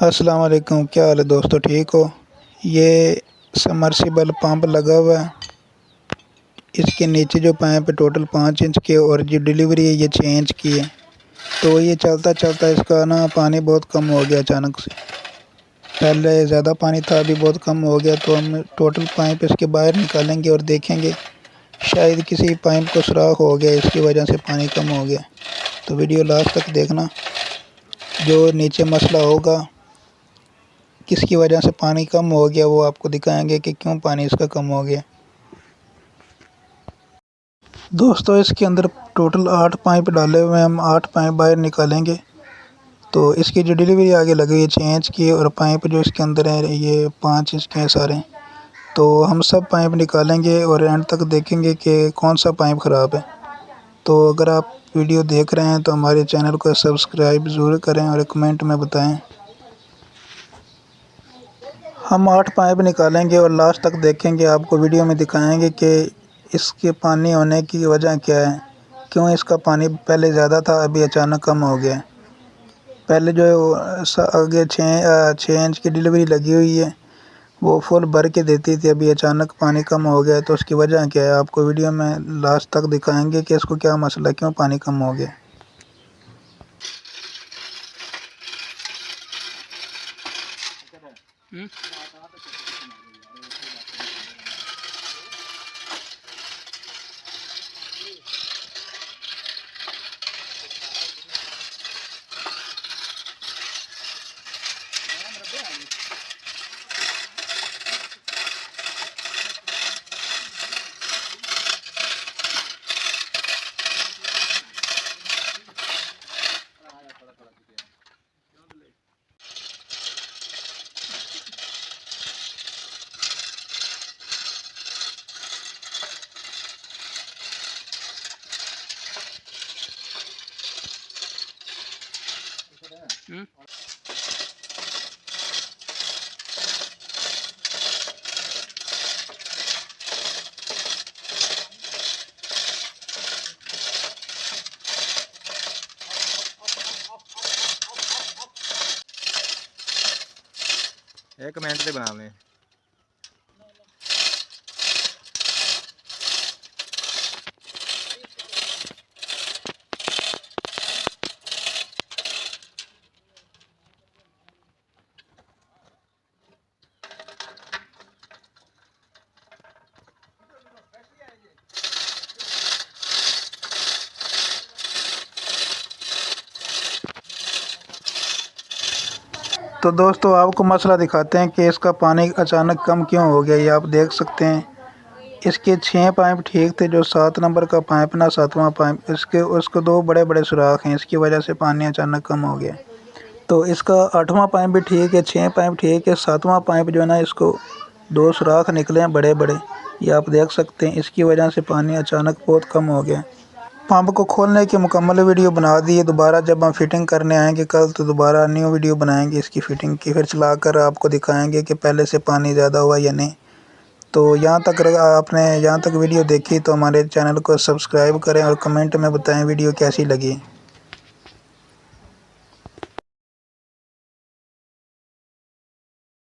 अस्सलाम वालेकुम, क्या हाल है दोस्तों, ठीक हो। ये सबमर्सिबल पंप लगा हुआ है। इसके नीचे जो पाइप है टोटल 5 इंच के और जो डिलीवरी है ये 6 इंच की है। तो ये चलता चलता इसका ना पानी बहुत कम हो गया अचानक से। पहले ज़्यादा पानी था, अभी बहुत कम हो गया। तो हम टोटल पाइप इसके बाहर निकालेंगे और देखेंगे शायद किसी पाइप को सुराख हो गया, इसकी वजह से पानी कम हो गया। तो वीडियो लास्ट तक देखना। जो नीचे मसला होगा किसकी वजह से पानी कम हो गया वो आपको दिखाएंगे कि क्यों पानी इसका कम हो गया। दोस्तों इसके अंदर टोटल 8 पाइप डाले हुए हैं, हम 8 पाइप बाहर निकालेंगे। तो इसकी जो डिलीवरी आगे लगी है 6 इंच की और पाइप जो इसके अंदर है ये 5 इंच के हैं सारे। तो हम सब पाइप निकालेंगे और एंड तक देखेंगे कि कौन सा पाइप ख़राब है। तो अगर आप वीडियो देख रहे हैं तो हमारे चैनल को सब्सक्राइब ज़रूर करें और कमेंट में बताएं। हम 8 पाइप निकालेंगे और लास्ट तक देखेंगे, आपको वीडियो में दिखाएंगे कि इसके पानी होने की वजह क्या है, क्यों इसका पानी पहले ज़्यादा था अभी अचानक कम हो गया। पहले जो आगे 6 इंच की डिलीवरी लगी हुई है वो फुल भर के देती थी, अभी अचानक पानी कम हो गया। तो उसकी वजह क्या है आपको वीडियो में लास्ट तक दिखाएंगे कि इसको क्या मसला, क्यों पानी कम हो गया। एक मिनट से बना लें। तो दोस्तों आपको मसला दिखाते हैं कि इसका पानी अचानक कम क्यों हो गया। ये आप देख सकते हैं इसके 6 पाइप ठीक थे, जो 7 नंबर का पाइप ना 7वां पाइप इसके उसको 2 बड़े बड़े सुराख हैं, इसकी वजह से पानी अचानक कम हो गया। तो इसका 8वां पाइप भी ठीक है, 6 पाइप ठीक है, 7वां पाइप जो है ना इसको 2 सुराख निकले हैं बड़े बड़े, ये आप देख सकते हैं। इसकी वजह से पानी अचानक बहुत कम हो गया। पंप को खोलने की मुकम्मल वीडियो बना दी है। दोबारा जब हम फिटिंग करने आएंगे कल तो दोबारा न्यू वीडियो बनाएंगे इसकी फ़िटिंग की, फिर चलाकर आपको दिखाएंगे कि पहले से पानी ज़्यादा हुआ या नहीं। तो यहाँ तक आपने यहाँ तक वीडियो देखी तो हमारे चैनल को सब्सक्राइब करें और कमेंट में बताएं वीडियो कैसी लगी।